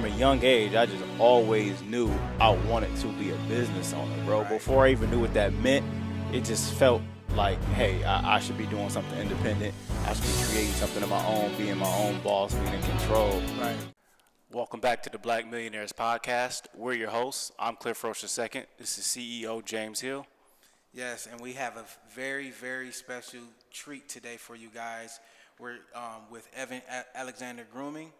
from a young age, I just always knew I wanted to be a business owner, bro. Right. Before I even knew what that meant, it just felt like, hey, I should be doing something independent. I should be creating something of my own, being my own boss, being in control. Right. Welcome back to the Black Millionaires podcast. We're your hosts. I'm Cliff Roach II. This is CEO James Hill. Yes, and we have a very, very special treat today for you guys. We're with Alexander Grooming,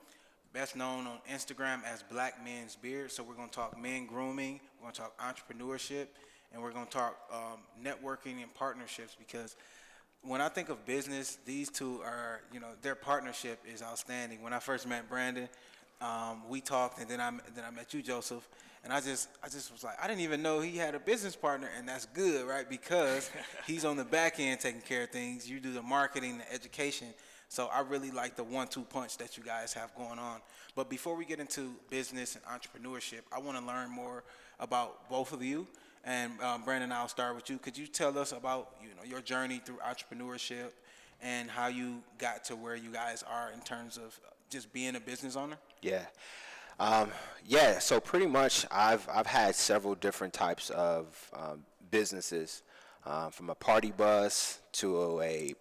best known on Instagram as Blackmensbeard. So we're going to talk men grooming, we're going to talk entrepreneurship, and we're going to talk networking and partnerships, because when I think of business, these two are, their partnership is outstanding. When I first met Brandon, we talked, and then I met you, Joseph, and I just was like, I didn't even know he had a business partner, and that's good, right? Because he's on the back end taking care of things. You do the marketing, the education. So I really like the 1-2 punch that you guys have going on. But before we get into business and entrepreneurship, I want to learn more about both of you. And Brandon, I'll start with you. Could you tell us about your journey through entrepreneurship and how you got to where you guys are in terms of just being a business owner? Yeah. So pretty much I've had several different types of businesses, from a party bus to a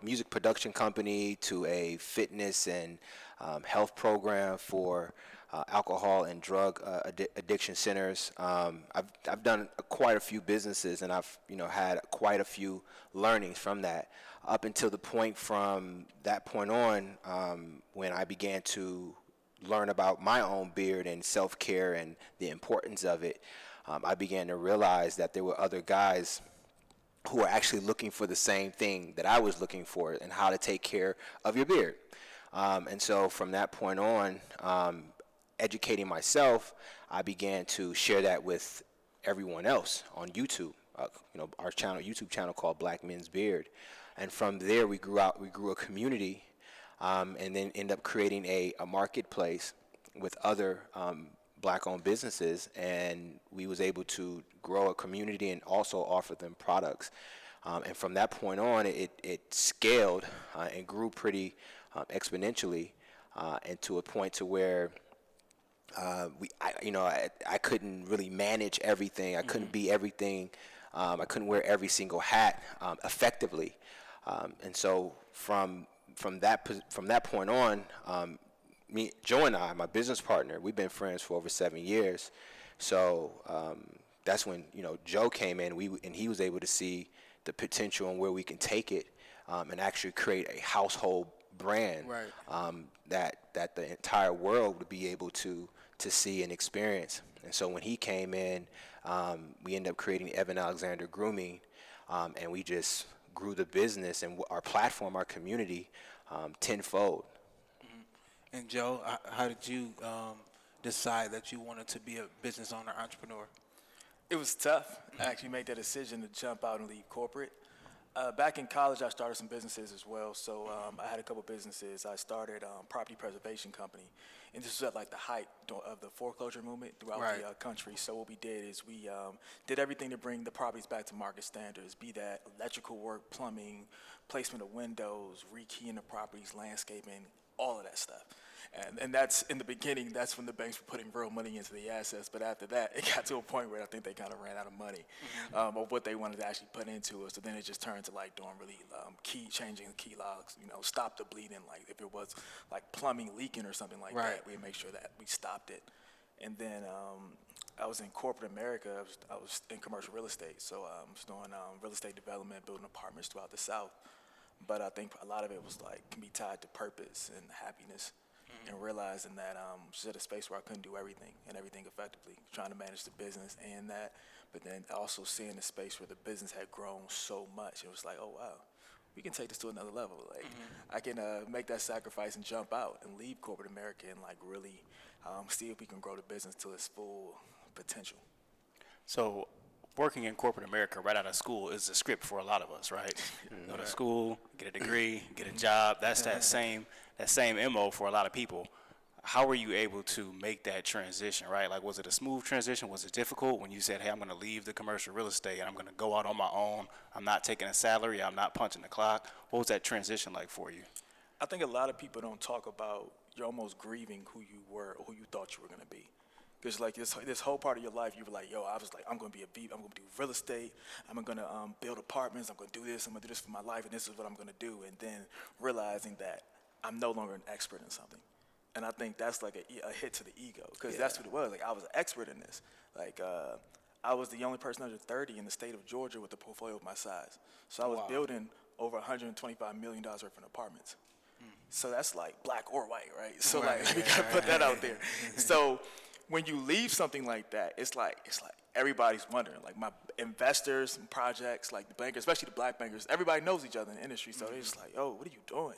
music production company to a fitness and health program for alcohol and drug addiction centers. I've done quite a few businesses, and I've had quite a few learnings from that, up until the point from that point on, when I began to learn about my own beard and self-care and the importance of it. I began to realize that there were other guys who are actually looking for the same thing that I was looking for, and how to take care of your beard. And so from that point on, educating myself, I began to share that with everyone else on YouTube. Our YouTube channel called Blackmensbeard, and from there we grew a community, and then end up creating a marketplace with other Black-owned businesses, and we was able to grow a community and also offer them products. And from that point on, it scaled and grew pretty exponentially, and to a point to where I couldn't really manage everything. I couldn't be everything. I couldn't wear every single hat effectively. And so from that point on, Joe and I, my business partner, we've been friends for over 7 years. So that's when Joe came in, and he was able to see the potential and where we can take it, and actually create a household brand, right. that the entire world would be able to see and experience. And so when he came in, we ended up creating Evan Alexander Grooming, and we just grew the business and our platform, our community, tenfold. Mm-hmm. And Joe, how did you decide that you wanted to be a business owner, entrepreneur? It was tough. I actually made that decision to jump out and leave corporate. Back in college, I started some businesses as well. So I had a couple businesses. I started a property preservation company, and this was at like the height of the foreclosure movement throughout the country. So what we did is we did everything to bring the properties back to market standards, be that electrical work, plumbing, placement of windows, rekeying the properties, landscaping, all of that stuff. And that's, in the beginning, that's when the banks were putting real money into the assets. But after that, it got to a point where I think they kind of ran out of money, of what they wanted to actually put into it. So then it just turned to like doing really changing the key logs, stop the bleeding. Like if it was like plumbing leaking or something like that, we'd make sure that we stopped it. And then I was in corporate America. I was in commercial real estate. So I was doing real estate development, building apartments throughout the South. But I think a lot of it was like, can be tied to purpose and happiness. And realizing that just at a space where I couldn't do everything and everything effectively, trying to manage the business and that, but then also seeing the space where the business had grown so much, it was like, oh wow, we can take this to another level. Like I can make that sacrifice and jump out and leave corporate America and like really see if we can grow the business to its full potential. So working in corporate America right out of school is the script for a lot of us, right? Go to school, get a degree, get a job. That's that same MO for a lot of people. How were you able to make that transition, right? Like, was it a smooth transition? Was it difficult when you said, hey, I'm going to leave the commercial real estate and I'm going to go out on my own? I'm not taking a salary. I'm not punching the clock. What was that transition like for you? I think a lot of people don't talk about, you're almost grieving who you were or who you thought you were gonna be. Because like this whole part of your life, you were like, yo, I was like, I'm gonna be I'm gonna do real estate, I'm gonna build apartments, I'm gonna do this for my life, and this is what I'm gonna do. And then realizing that I'm no longer an expert in something. And I think that's like a hit to the ego, because that's what it was. Like, I was an expert in this. Like, I was the only person under 30 in the state of Georgia with a portfolio of my size. So I was building over $125 million worth of apartments. So that's like black or white, right? So we gotta put that out there. So when you leave something like that, it's like everybody's wondering. Like, my investors and projects, like the bankers, especially the black bankers, everybody knows each other in the industry. So they're just like, oh, what are you doing?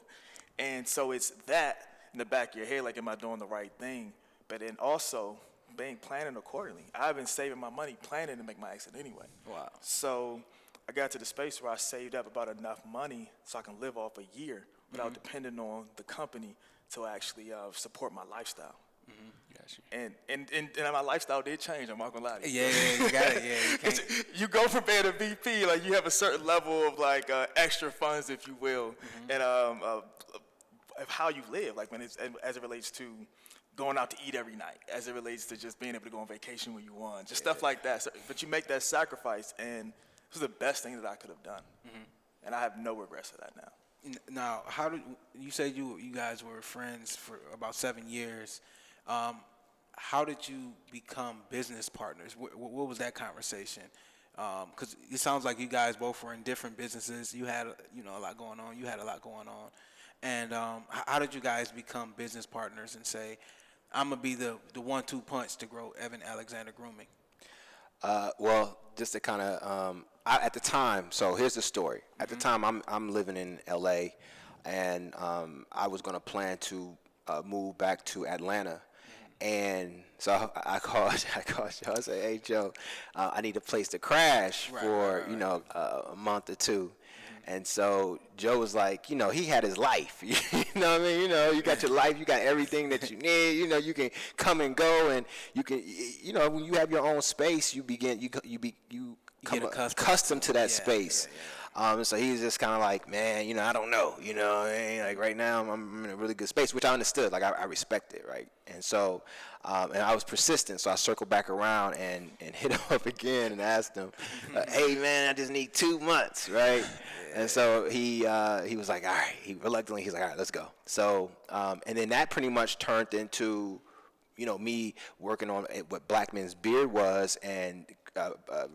And so it's that in the back of your head, like, am I doing the right thing? But then also planning accordingly. I've been saving my money, planning to make my exit anyway. Wow. So I got to the space where I saved up about enough money so I can live off a year without depending on the company to actually support my lifestyle. Gotcha. And my lifestyle did change. I'm not gonna lie to you. Yeah, you got it. Yeah, you can't. You go from being a VP, like, you have a certain level of like extra funds, if you will, and of how you live, like as it relates to going out to eat every night, as it relates to just being able to go on vacation when you want, just stuff like that. So, but you make that sacrifice, and it was the best thing that I could have done, and I have no regrets of that now. Now, how did you say you guys were friends for about 7 years? How did you become business partners? What was that conversation? Because it sounds like you guys both were in different businesses. You had a lot going on. You had a lot going on. And how did you guys become business partners and say, I'm going to be the 1-2 punch to grow Evan Alexander Grooming? Well, just to kind of, at the time, so here's the story. At the time, I'm living in LA, and I was going to plan to move back to Atlanta. And so I called Joe. I said, hey, Joe, I need a place to crash for a month or two. And so Joe was like, he had his life. You know what I mean? You got your life, you got everything that you need. You can come and go, and you can, when you have your own space, you become accustomed to that space. So he was just kind of like, man, I don't know, like right now I'm in a really good space, which I understood, like I respect it, right? And so, and I was persistent, so I circled back around and hit him up again and asked him, hey man, I just need 2 months, right? And so he was like, all right, he's like, all right, let's go. So, and then that pretty much turned into, me working on what Blackmensbeard was, and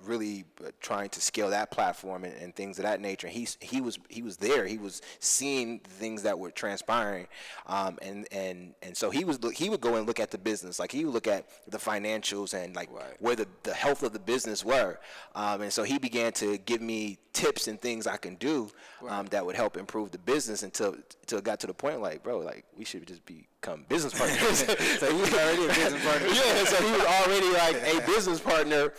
really trying to scale that platform and things of that nature. And he was there. He was seeing things that were transpiring, and so he would go and look at the business. Like, he would look at the financials and like where the health of the business were, and so he began to give me tips and things I can do that would help improve the business until it got to the point like, bro, like, we should just become business partners. So he was already a business partner. Yeah, so he was already like a business partner.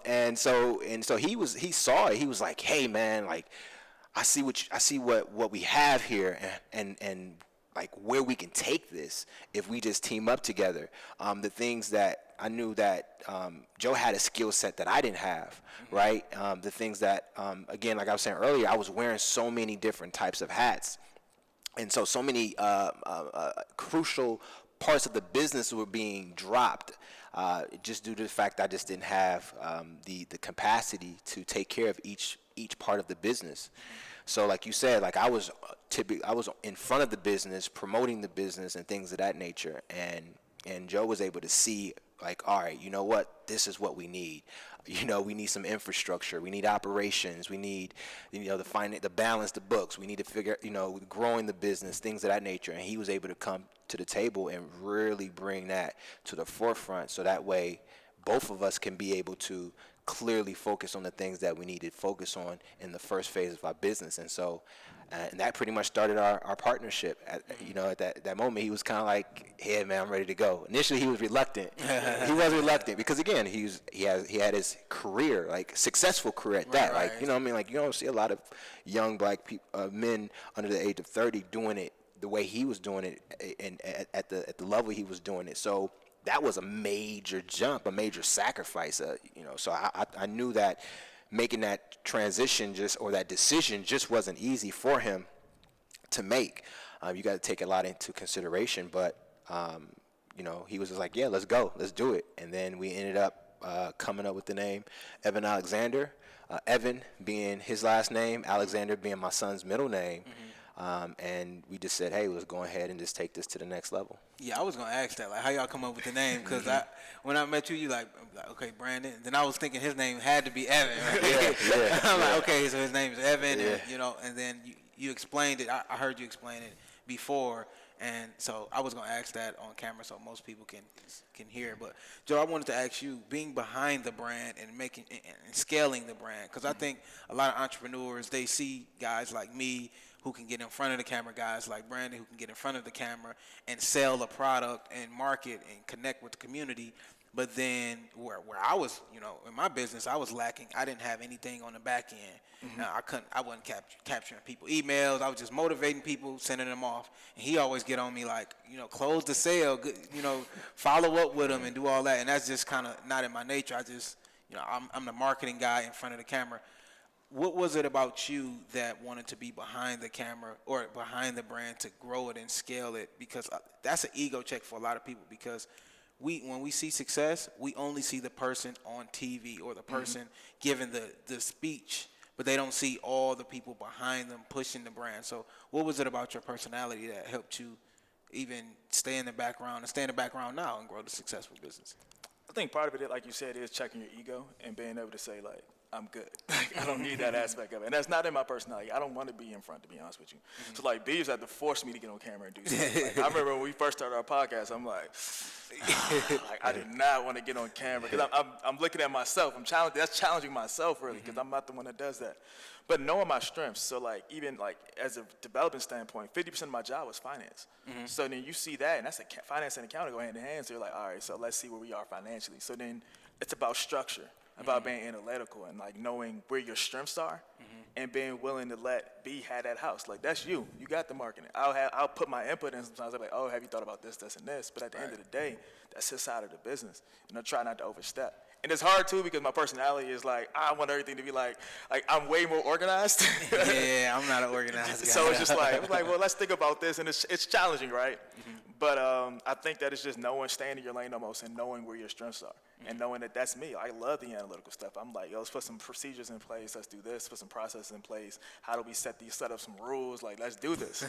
And so he saw it. He was like, hey man, like, I see what we have here, and like where we can take this if we just team up together. The things that I knew that Joe had a skill set that I didn't have, right? The things that, again, like I was saying earlier, I was wearing so many different types of hats. And so many crucial parts of the business were being dropped just due to the fact I just didn't have the capacity to take care of each part of the business. So like you said, like I was in front of the business, promoting the business and things of that nature. And Joe was able to see, like, all right, you know what? This is what we need. We need some infrastructure. We need operations. We need, the balance, the books. We need to figure, growing the business, things of that nature. And he was able to come to the table and really bring that to the forefront. So that way, both of us can be able to clearly focus on the things that we need to focus on in the first phase of our business. And so, and that pretty much started our partnership. At that moment, he was kind of like, "Yeah, man, I'm ready to go." Initially, he was reluctant. He was reluctant because, again, he had his career, like successful career at that. Like, you know what I mean? Like, you don't see a lot of young black men under the age of 30 doing it the way he was doing it, and at the level he was doing it. So that was a major jump, a major sacrifice. So I knew that making that transition or that decision just wasn't easy for him to make. You got to take a lot into consideration, but you know, he was just like, yeah, let's go, let's do it. And then we ended up coming up with the name Evan Alexander, Evan being his last name, Alexander being my son's middle name. And we just said, hey, let's go ahead and just take this to the next level. Yeah, I was gonna ask that, like, how y'all come up with the name? Because when I met you, you like, okay, Brandon. Then I was thinking his name had to be Evan. Right? I'm like, okay, so his name is Evan, and, you know. And then you explained it. I heard you explain it before, and so I was gonna ask that on camera so most people can hear. But Joe, I wanted to ask you, being behind the brand and making and scaling the brand, because I think a lot of entrepreneurs, they see guys like me who can get in front of the camera, guys like Brandon who can get in front of the camera and sell a product and market and connect with the community. But then where I was, you know, in my business, I was lacking. I didn't have anything on the back end. I wasn't capturing people emails. I was just motivating people, sending them off. And he always get on me like, you know, close the sale, you know, follow up with them and do all that. And that's just kind of not in my nature. I just, you know, I'm the marketing guy in front of the camera. What was it about you that wanted to be behind the camera or behind the brand to grow it and scale it? Because that's an ego check for a lot of people, because when we see success, we only see the person on TV or the person giving the speech, but they don't see all the people behind them pushing the brand. So what was it about your personality that helped you even stay in the background and stay in the background now and grow the successful business? I think part of it, like you said, is checking your ego and being able to say, like, I'm good. I don't need that aspect of it. And that's not in my personality. I don't want to be in front, to be honest with you. So, like, Beavs had to force me to get on camera and do something. Like, I remember when we first started our podcast, I'm like, I did not want to get on camera, because I'm looking at myself. That's challenging myself, really, because I'm not the one that does that. But knowing my strengths, so, like, even, like, as a development standpoint, 50% of my job was finance. So then you see that, and that's finance and accounting go hand in hand. So you're like, all right, so let's see where we are financially. So then it's about structure, about being analytical and, like, knowing where your strengths are and being willing to let B have that house. Like, that's you. You got the marketing. I'll put my input in sometimes. I'm like, oh, have you thought about this, this, and this? But at the end of the day, that's his side of the business. And I try not to overstep. And it's hard, too, because my personality is, like, I want everything to be, like I'm way more organized. Yeah, I'm not an organized guy. So it's just like, well, let's think about this. And it's challenging, right? But I think that it's just staying in your lane almost and knowing where your strengths are and knowing that that's me. I love the analytical stuff. I'm like, let's put some procedures in place. Let's do this. Put some processes in place. How do we set up some rules? Like, let's do this.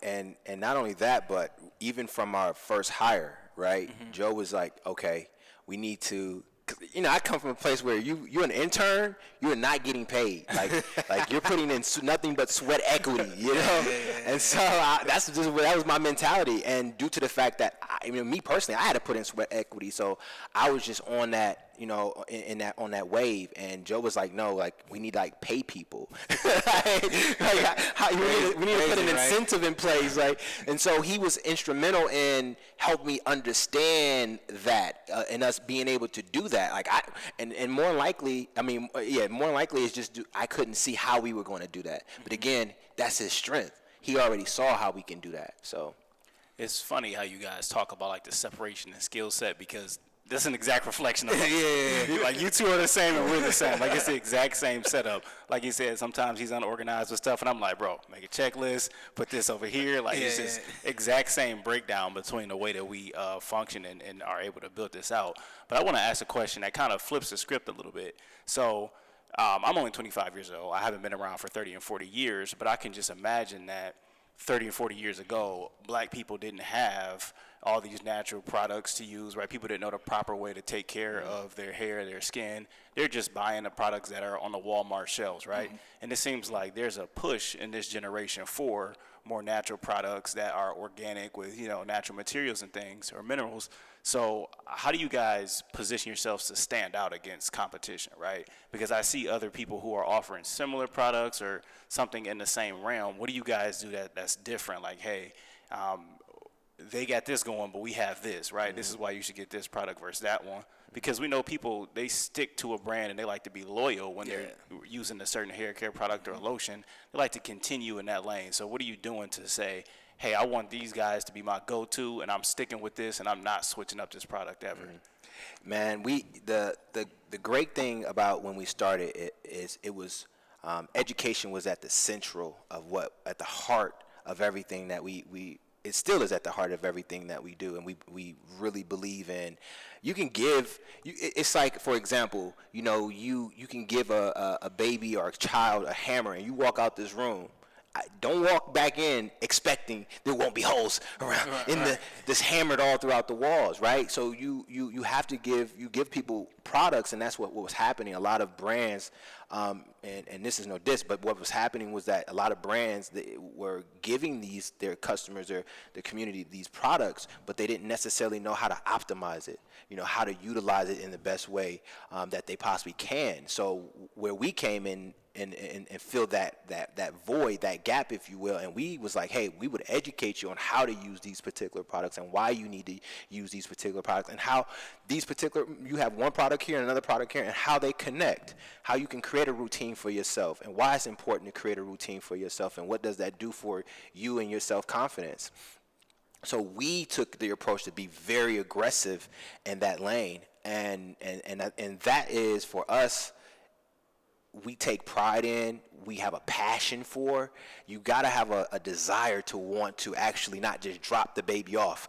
And not only that, but even from our first hire, right? Joe was like, okay, we need to. You know, I come from a place where you're an intern, you're not getting paid. Like you're putting in nothing but sweat equity, you know? And so that was my mentality. And due to the fact that, me personally, I had to put in sweat equity. So I was just on that, you know, on that wave. And Joe was like, no, like, we need to, like, pay people. We need to put an incentive in place. Like, and so he was instrumental in helping me understand that and us being able to do that. Like, and more likely, more likely is just I couldn't see how we were going to do that. But again, that's his strength. He already saw how we can do that. So it's funny how you guys talk about, like, the separation and skill set, because that's an exact reflection of us. Like, you two are the same and we're the same. Like, it's the exact same setup. Like you said, sometimes he's unorganized with stuff, and I'm like, bro, make a checklist, put this over here. Like, it's just exact same breakdown between the way that we function and are able to build this out. But I want to ask a question that kind of flips the script a little bit. So I'm only 25 years old. I haven't been around for 30 and 40 years, but I can just imagine that 30 and 40 years ago, black people didn't have all these natural products to use, right? People didn't know the proper way to take care of their hair, their skin. They're just buying the products that are on the Walmart shelves, right? And it seems like there's a push in this generation for more natural products that are organic with, you know, natural materials and things, or minerals. So how do you guys position yourselves to stand out against competition, right? Because I see other people who are offering similar products or something in the same realm. What do you guys do that's different? Like, hey, they got this going, but we have this, right? This is why you should get this product versus that one. Because we know people, they stick to a brand and they like to be loyal when they're using a certain hair care product or a lotion. They like to continue in that lane. So what are you doing to say, hey, I want these guys to be my go-to, and I'm sticking with this, and I'm not switching up this product ever? Man, the great thing about when we started it was education was at the heart of everything that it still is at the heart of everything that we do, and we really believe in. You can give. It's like, for example, you can give a baby or a child a hammer, and you walk out this room. Don't walk back in expecting there won't be holes around this hammered all throughout the walls, right? So you have to give people products, and that's what was happening. A lot of brands, and this is no diss, but what was happening was that a lot of brands were giving their customers, their community, these products, but they didn't necessarily know how to optimize it, how to utilize it in the best way that they possibly can. So where we came in and fill that void, that gap, if you will, and we was like, hey, we would educate you on how to use these particular products and why you need to use these particular products, and how you have one product here and another product here, and how they connect, how you can create a routine for yourself, and why it's important to create a routine for yourself, and what does that do for you and your self-confidence. So we took the approach to be very aggressive in that lane, and that is, for us, we take pride in, we have a passion for. You got to have a desire to want to actually not just drop the baby off.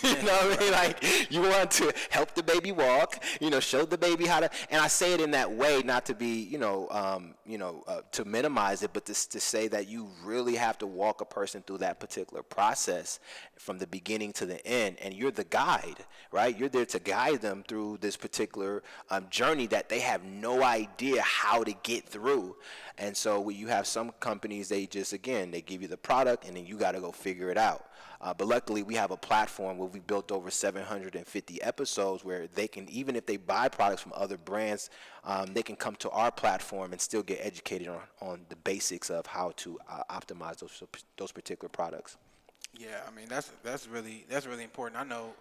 You know what I mean? Like, you want to help the baby walk, show the baby how to, and I say it in that way, not to be, to minimize it, but to say that you really have to walk a person through that particular process from the beginning to the end, and you're the guide, right? You're there to guide them through this particular journey that they have no idea how to get through. And so you have some companies, they give you the product, and then you got to go figure it out. But luckily, we have a platform where we built over 750 episodes where they can, even if they buy products from other brands, they can come to our platform and still get educated on the basics of how to optimize those particular products. Yeah, I mean, that's really important. I know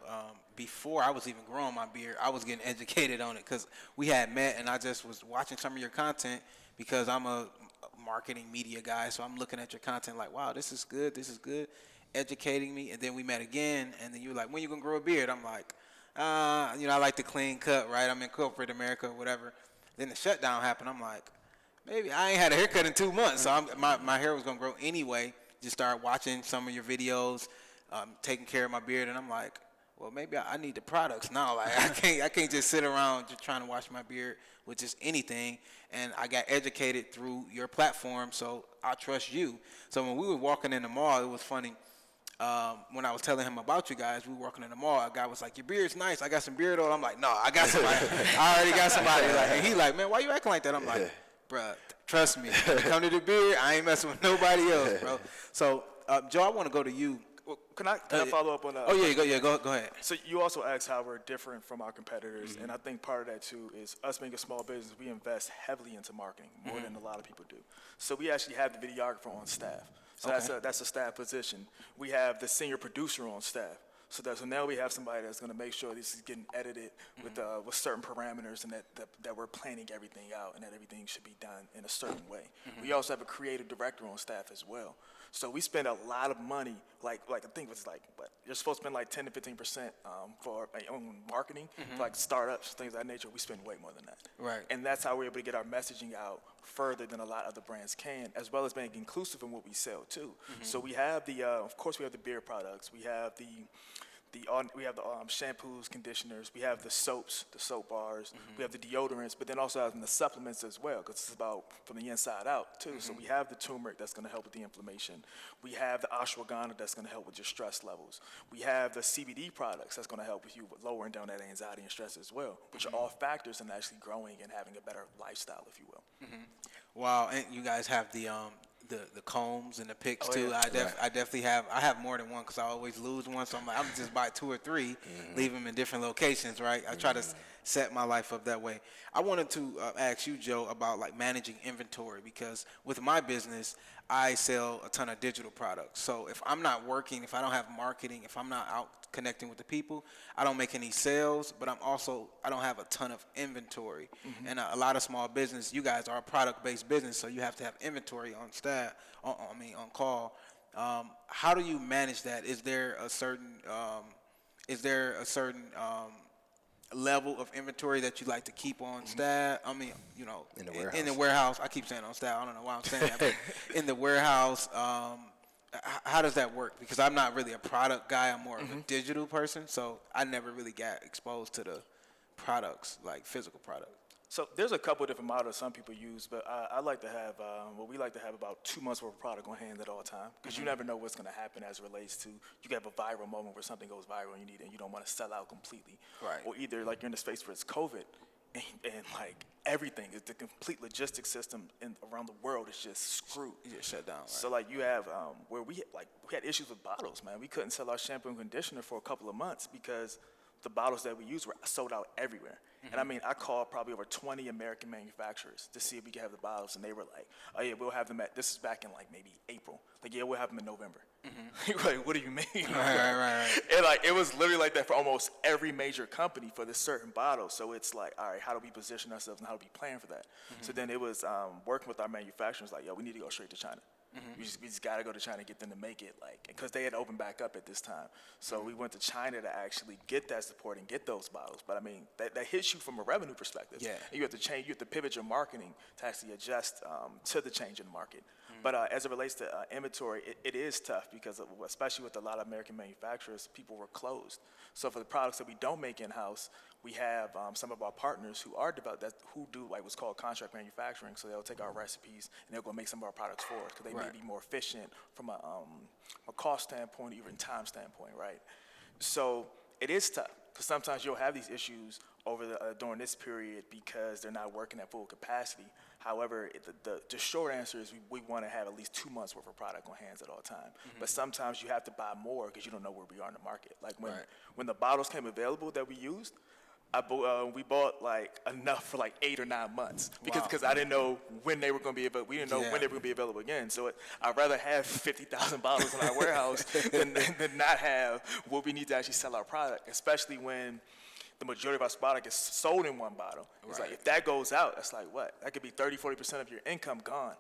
before I was even growing my beard, I was getting educated on it because we had met, and I just was watching some of your content because I'm a marketing media guy, so I'm looking at your content like, wow, this is good, educating me. And then we met again, and then you were like, when you gonna grow a beard? I'm like, I like the clean cut, right? I'm in corporate America or whatever. Then the shutdown happened. I'm like, maybe I ain't had a haircut in 2 months, so my hair was gonna grow anyway. Just started watching some of your videos, taking care of my beard, and I'm like, well, maybe I need the products now. Like, I can't just sit around just trying to wash my beard with just anything. And I got educated through your platform, so I trust you. So when we were walking in the mall, it was funny. When I was telling him about you guys, we were walking in the mall. A guy was like, your beard's nice. I got some beard oil. I'm like, no, I got somebody. I already got somebody. And he like, man, why you acting like that? I'm like, bruh, trust me. When it come to the beard, I ain't messing with nobody else, bro. So, Joe, I want to go to you. Well, can I follow up on that? Oh, yeah, go ahead. So you also asked how we're different from our competitors, and I think part of that, too, is us being a small business, we invest heavily into marketing, more than a lot of people do. So we actually have the videographer on staff. So that's a staff position. We have the senior producer on staff. So now we have somebody that's going to make sure this is getting edited with certain parameters, and that we're planning everything out, and that everything should be done in a certain way. We also have a creative director on staff as well. So we spend a lot of money, like I think it was you're supposed to spend like 10 to 15% for on marketing, for like startups, things of that nature. We spend way more than that. Right. And that's how we're able to get our messaging out further than a lot of other brands can, as well as being inclusive in what we sell too. So we have of course, we have the beer products. We have the shampoos, conditioners. We have the soaps, the soap bars. We have the deodorants, but then also having the supplements as well, because it's about from the inside out too. So we have the turmeric that's going to help with the inflammation. We have the ashwagandha that's going to help with your stress levels. We have the CBD products that's going to help with you with lowering down that anxiety and stress as well, which are all factors in actually growing and having a better lifestyle, if you will. Wow, and you guys have the combs and the picks too. Yeah. I definitely have. I have more than one because I always lose one. So I'm like, I'm just buy 2 or 3, leave them in different locations. Right. I try to set my life up that way. I wanted to ask you, Joe, about like managing inventory, because with my business, I sell a ton of digital products. So if I'm not working, if I don't have marketing, if I'm not out connecting with the people, I don't make any sales, but I don't have a ton of inventory. And a lot of small business, you guys are a product-based business, so you have to have inventory on staff, on call. How do you manage that? Is there a certain level of inventory that you like to keep on staff? I mean, In the warehouse. In the warehouse. I keep saying on staff. I don't know why I'm saying that. But in the warehouse, how does that work? Because I'm not really a product guy. I'm more of a digital person, so I never really got exposed to the products, like physical products. So there's a couple of different models some people use, but I like to have, we like to have about 2 months worth of product on hand at all time, because you never know what's going to happen as it relates to, you can have a viral moment where something goes viral and you don't want to sell out completely. Right. Or either like you're in a space where it's COVID and like everything, is the complete logistics system around the world is just screwed. You just shut down. Right? So like you have where we had issues with bottles, man. We couldn't sell our shampoo and conditioner for a couple of months because the bottles that we used were sold out everywhere. And I mean, I called probably over 20 American manufacturers to see if we could have the bottles, and they were like, "Oh yeah, we'll have them this is back in like maybe April. Like, yeah, we'll have them in November." Like, what do you mean? Right. And like, it was literally like that for almost every major company for this certain bottle. So it's like, all right, how do we position ourselves and how do we plan for that? So then it was working with our manufacturers, like, yo, we need to go straight to China. We just got to go to China and get them to make it, like, because they had opened back up at this time. So we went to China to actually get that support and get those bottles. But I mean, that hits you from a revenue perspective. Yeah. And you have to change, you have to pivot your marketing to actually adjust to the change in the market. But as it relates to inventory, it is tough because especially with a lot of American manufacturers, people were closed. So for the products that we don't make in-house, we have some of our partners who are who do like what's called contract manufacturing. So they'll take our recipes and they'll go make some of our products for us because they may be more efficient from a cost standpoint, even time standpoint, right? So it is tough because sometimes you'll have these issues during this period because they're not working at full capacity. However, the short answer is we want to have at least 2 months worth of product on hands at all time. But sometimes you have to buy more because you don't know where we are in the market. Like when the bottles came available that we used, we bought like enough for like 8 or 9 months because I didn't know when they were going to be available. We didn't know when they were going to be available again. So I'd rather have 50,000 bottles in our warehouse than not have what we need to actually sell our product, especially when the majority of our product is sold in one bottle. It's like if that goes out, that's like what? That could be 30-40% of your income gone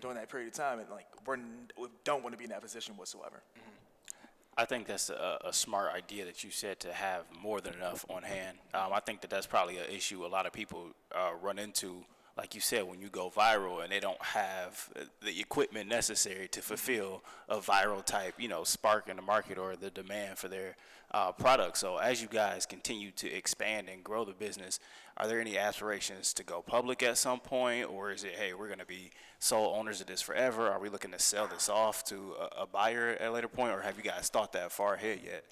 during that period of time, and like we don't want to be in that position whatsoever. I think that's a smart idea that you said, to have more than enough on hand. I think that's probably an issue a lot of people run into. Like you said, when you go viral and they don't have the equipment necessary to fulfill a viral type, spark in the market or the demand for their product. So as you guys continue to expand and grow the business, are there any aspirations to go public at some point, or is it, hey, we're going to be sole owners of this forever? Are we looking to sell this off to a buyer at a later point, or have you guys thought that far ahead yet?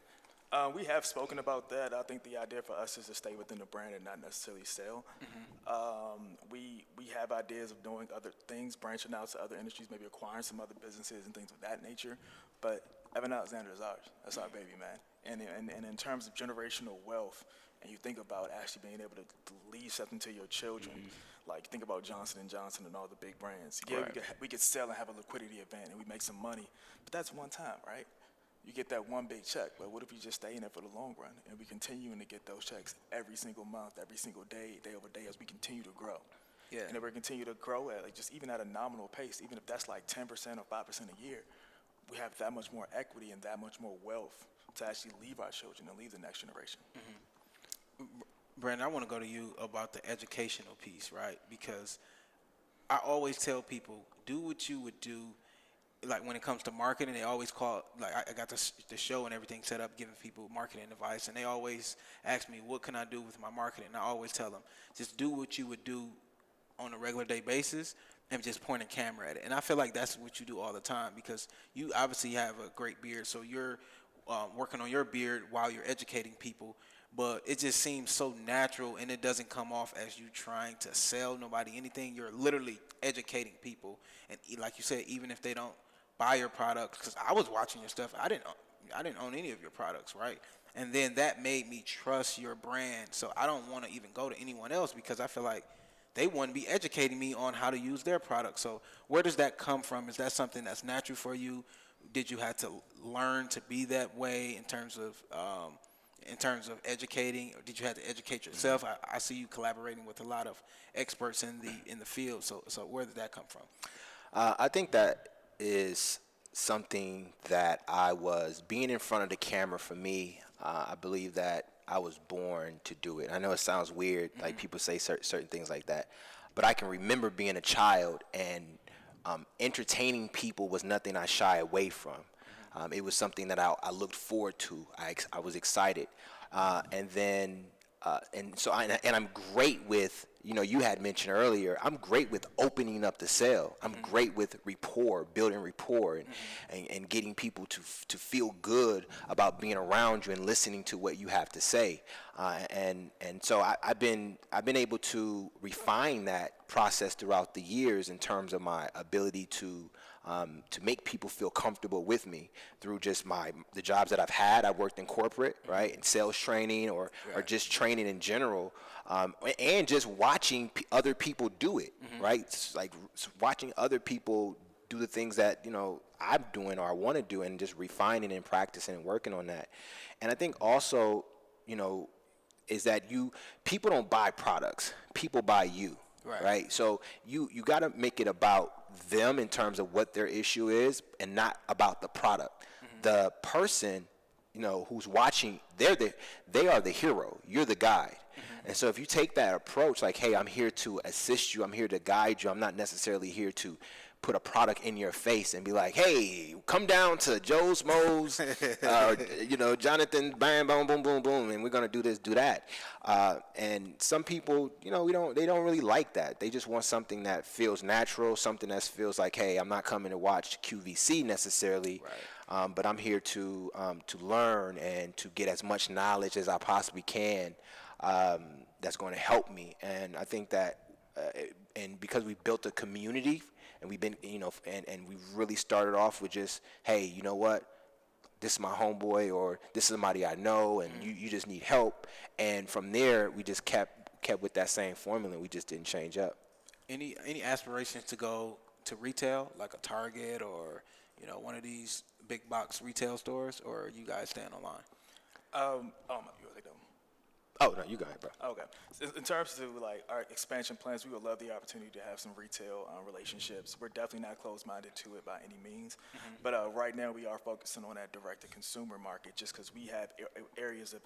We have spoken about that. I think the idea for us is to stay within the brand and not necessarily sell. We have ideas of doing other things, branching out to other industries, maybe acquiring some other businesses and things of that nature. But Evan Alexander is ours. That's our baby, man. And in terms of generational wealth, and you think about actually being able to leave something to your children, like think about Johnson & Johnson and all the big brands. Yeah, we could sell and have a liquidity event and we make some money, but that's one time, right? You get that one big check, but what if you just stay in it for the long run and we continuing to get those checks every single month, every single day, day over day as we continue to grow? Yeah. And if we continue to grow at like just even at a nominal pace, even if that's like 10% or 5% a year, we have that much more equity and that much more wealth to actually leave our children and leave the next generation. Brandon, I want to go to you about the educational piece, right? Because I always tell people, do what you would do. Like when it comes to marketing, they always call, like I got the show and everything set up, giving people marketing advice, and they always ask me, what can I do with my marketing? And I always tell them, just do what you would do on a regular day basis and just point a camera at it. And I feel like that's what you do all the time, because you obviously have a great beard, so you're working on your beard while you're educating people, but it just seems so natural, and it doesn't come off as you trying to sell nobody anything. You're literally educating people, and like you said, even if they don't buy your products, because I was watching your stuff, I didn't own any of your products, right? And then that made me trust your brand, so I don't want to even go to anyone else because I feel like they wouldn't be educating me on how to use their product. So where does that come from? Is that something that's natural for you? Did you have to learn to be that way in terms of educating, or did you have to educate yourself? I see you collaborating with a lot of experts in the field. So where did that come from? I think that is something that being in front of the camera for me I believe that I was born to do it. I know it sounds weird, like people say certain things like that, but I can remember being a child and entertaining people was nothing I shy away from. It was something that I looked forward to. I was excited, and so I'm great with, you had mentioned earlier, I'm great with opening up the sale. I'm great with building rapport, and getting people to feel good about being around you and listening to what you have to say. And so I've been able to refine that process throughout the years in terms of my ability to make people feel comfortable with me through just the jobs that I've had. I worked in corporate, right, in sales training or just training in general, and just watching other people do it, right? It's like watching other people do the things that I'm doing or I want to do, and just refining and practicing and working on that. And I think also, is that people don't buy products, people buy you. Right. So you got to make it about them in terms of what their issue is, and not about the product. The person, who's watching, they are the hero. You're the guide. And so if you take that approach, like, hey, I'm here to assist you, I'm here to guide you, I'm not necessarily here to put a product in your face and be like, hey, come down to Joe Schmo's, Jonathan, bam, boom, boom, boom, boom, and we're gonna do this, do that. And some people, they don't really like that. They just want something that feels natural, something that feels like, hey, I'm not coming to watch QVC necessarily, but I'm here to learn and to get as much knowledge as I possibly can. That's going to help me. And I think that, and because we built a community, and we've been, and we really started off with just, hey, you know what? This is my homeboy, or this is somebody I know, and you just need help. And from there, we just kept with that same formula. We just didn't change up. Any aspirations to go to retail, like a Target or one of these big box retail stores, or you guys staying online? You want to take them? Oh, no, you go ahead, bro. Okay. In terms of our expansion plans, we would love the opportunity to have some retail relationships. We're definitely not closed-minded to it by any means. But right now we are focusing on that direct-to-consumer market, just because we have areas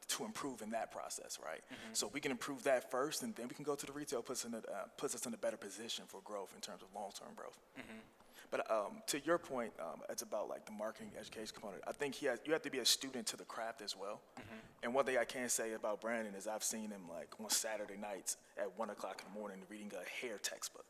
to improve in that process, right? So if we can improve that first, and then we can go to the retail, puts us in a better position for growth in terms of long-term growth. But to your point, it's about the marketing education component. I think you have to be a student to the craft as well. And one thing I can say about Brandon is I've seen him on Saturday nights at 1 o'clock in the morning reading a hair textbook.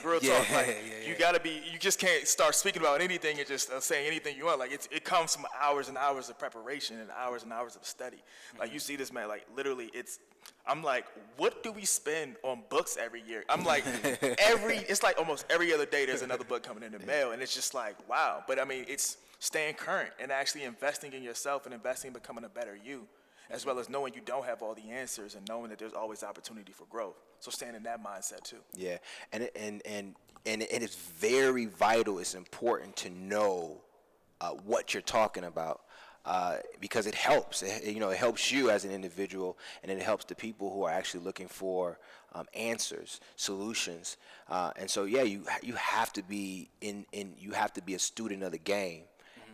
real talk. You gotta be. You just can't start speaking about anything and just saying anything you want. It comes from hours and hours of preparation and hours of study. You see this man. Literally, I'm like, what do we spend on books every year? I'm like, it's almost every other day there's another book coming in the mail, and it's just wow. But I mean, it's staying current and actually investing in yourself and investing in becoming a better you, as well as knowing you don't have all the answers and knowing that there's always opportunity for growth. So staying in that mindset too. Yeah, and it is very vital. It's important to know what you're talking about. Because it helps. It helps you as an individual, and it helps the people who are actually looking for answers, solutions. And so, you have to be you have to be a student of the game.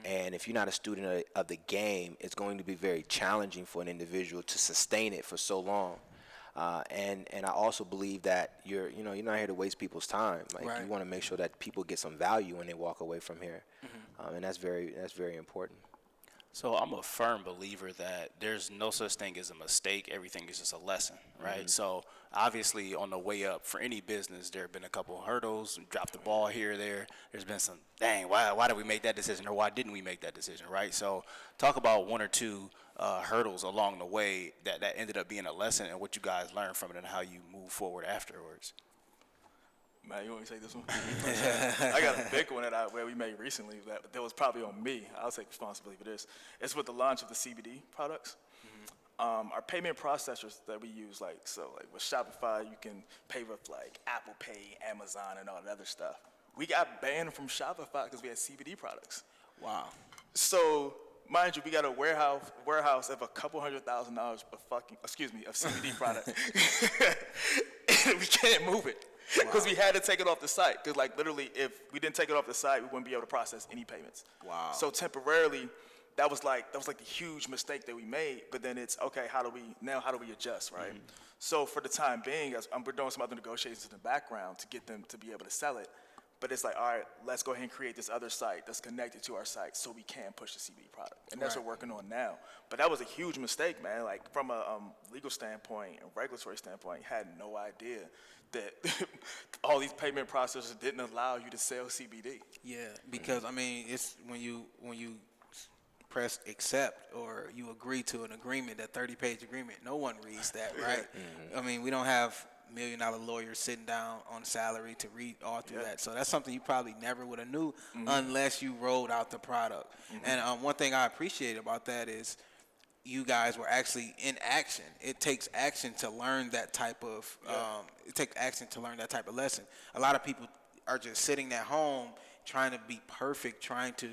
And if you're not a student of the game, it's going to be very challenging for an individual to sustain it for so long. And I also believe that you're not here to waste people's time. You want to make sure that people get some value when they walk away from here, and that's very important. So I'm a firm believer that there's no such thing as a mistake. Everything is just a lesson, right? So obviously on the way up for any business, there have been a couple of hurdles, dropped the ball here or there. There's been some, why did we make that decision, or why didn't we make that decision, right? So talk about one or two hurdles along the way that ended up being a lesson, and what you guys learned from it and how you move forward afterwards. Man, you want me to take this one? I got a big one that we made recently that was probably on me. I'll take responsibility for this. It's with the launch of the CBD products. Our payment processors that we use, with Shopify, you can pay with Apple Pay, Amazon, and all that other stuff. We got banned from Shopify because we had CBD products. Wow. So, mind you, we got a warehouse of a couple $100,000 of CBD products. We can't move it. Because we had to take it off the site. Because literally, if we didn't take it off the site, we wouldn't be able to process any payments. Wow. So temporarily, that was like the huge mistake that we made. But then it's okay. How do we adjust, right? So for the time being, we're doing some other negotiations in the background to get them to be able to sell it. But it's like, all right, let's go ahead and create this other site that's connected to our site so we can push the CBD product. And that's what we're working on now. But that was a huge mistake, man. Like from a legal standpoint and regulatory standpoint, had no idea that all these payment processors didn't allow you to sell CBD. Yeah, because I mean, it's when you press accept or you agree to an agreement, that 30-page agreement, no one reads that, right? I mean, we don't have million-dollar lawyers sitting down on salary to read all through that. So that's something you probably never would have knew unless you rolled out the product. And one thing I appreciate about that is you guys were actually in action. It takes action to learn that type of lesson. A lot of people are just sitting at home trying to be perfect, trying to,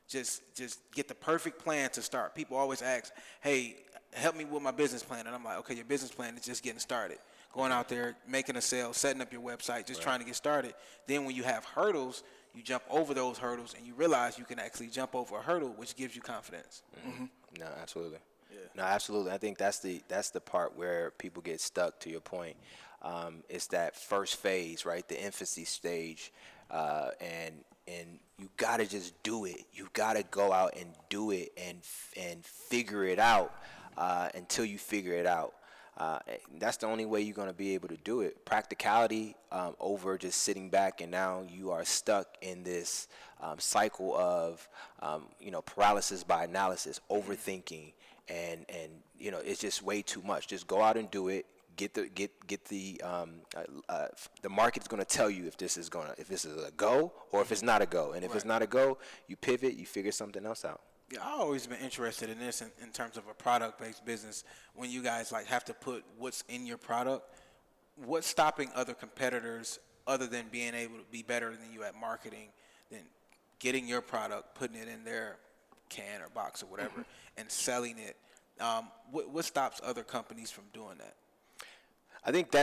just get the perfect plan to start. People always ask, hey, help me with my business plan. And I'm like, okay, your business plan is just getting started. Going out there, making a sale, setting up your website, just trying to get started. Then when you have hurdles, you jump over those hurdles and you realize you can actually jump over a hurdle, which gives you confidence. No, absolutely. No, absolutely. I think that's the part where people get stuck, to your point. It's that first phase, right? The infancy stage. And you gotta just do it. You gotta go out and do it and figure it out until you figure it out. That's the only way you're gonna be able to do it. Practicality over just sitting back, and now you are stuck in this cycle of paralysis by analysis, overthinking, and it's just way too much. Just go out and do it. The market's going to tell you if this is a go or if it's not a go. And if it's not a go, you pivot, you figure something else out. Yeah, I've always been interested in this in terms of a product-based business. When you guys have to put what's in your product, what's stopping other competitors other than being able to be better than you at marketing, than getting your product, putting it in their can or box or whatever, and selling it? What stops other companies from doing that? I think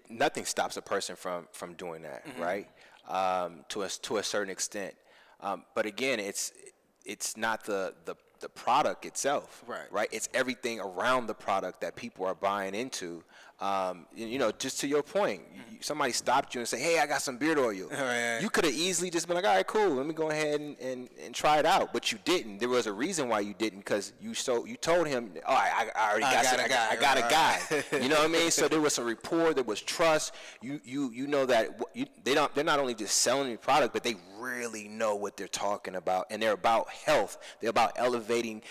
nothing stops a person from doing that, right? To a certain extent. But again, it's not the product itself, right? It's everything around the product that people are buying into. Just to your point, somebody stopped you and say, hey, I got some beard oil. You could have easily just been like, all right, cool, let me go ahead and try it out. But you didn't. There was a reason why you didn't, because you told him, all right, I got a guy. You know what I mean? So there was some rapport, there was trust. You know that they're not only just selling the product, but they really know what they're talking about, and they're about health. They're about elevating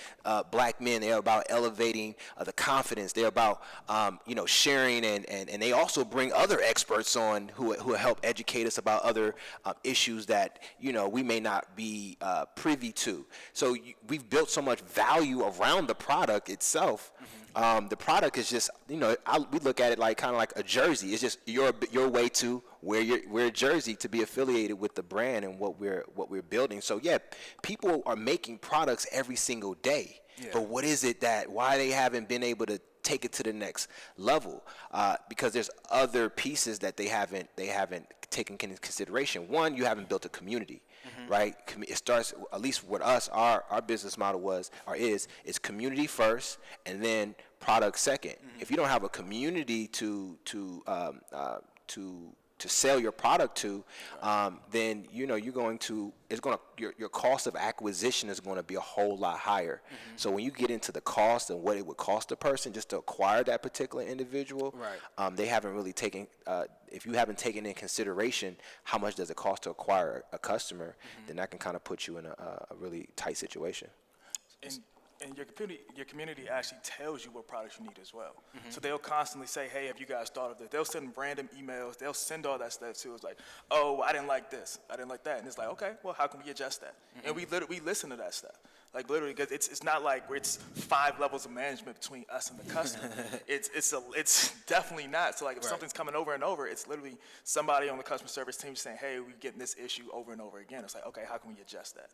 black men. They're about elevating the confidence. They're about sharing, and they also bring other experts on who help educate us about other issues that we may not be privy to. So we've built so much value around the product itself. The product is just we look at it like kind of like a jersey. It's just your way to wear a jersey to be affiliated with the brand and what we're building. So yeah, people are making products every single day. Yeah. But what is it why they haven't been able to take it to the next level? Because there's other pieces that they haven't taken into consideration. One, you haven't built a community, right? It starts, at least with us, our business model is community first and then product second. If you don't have a community to sell your product to, then your cost of acquisition is going to be a whole lot higher. So when you get into the cost and what it would cost a person just to acquire that particular individual, they haven't really taken. If you haven't taken in consideration how much does it cost to acquire a customer, then that can kind of put you in a really tight situation. And your community actually tells you what products you need as well. So they'll constantly say, hey, have you guys thought of this? They'll send random emails. They'll send all that stuff too. It's like, oh, I didn't like this. I didn't like that. And it's like, okay, well, how can we adjust that? And we listen to that stuff. Like literally, because it's not like it's 5 levels of management between us and the customer. It's definitely not. So like if something's coming over and over, it's literally somebody on the customer service team saying, hey, we're getting this issue over and over again. It's like, okay, how can we adjust that?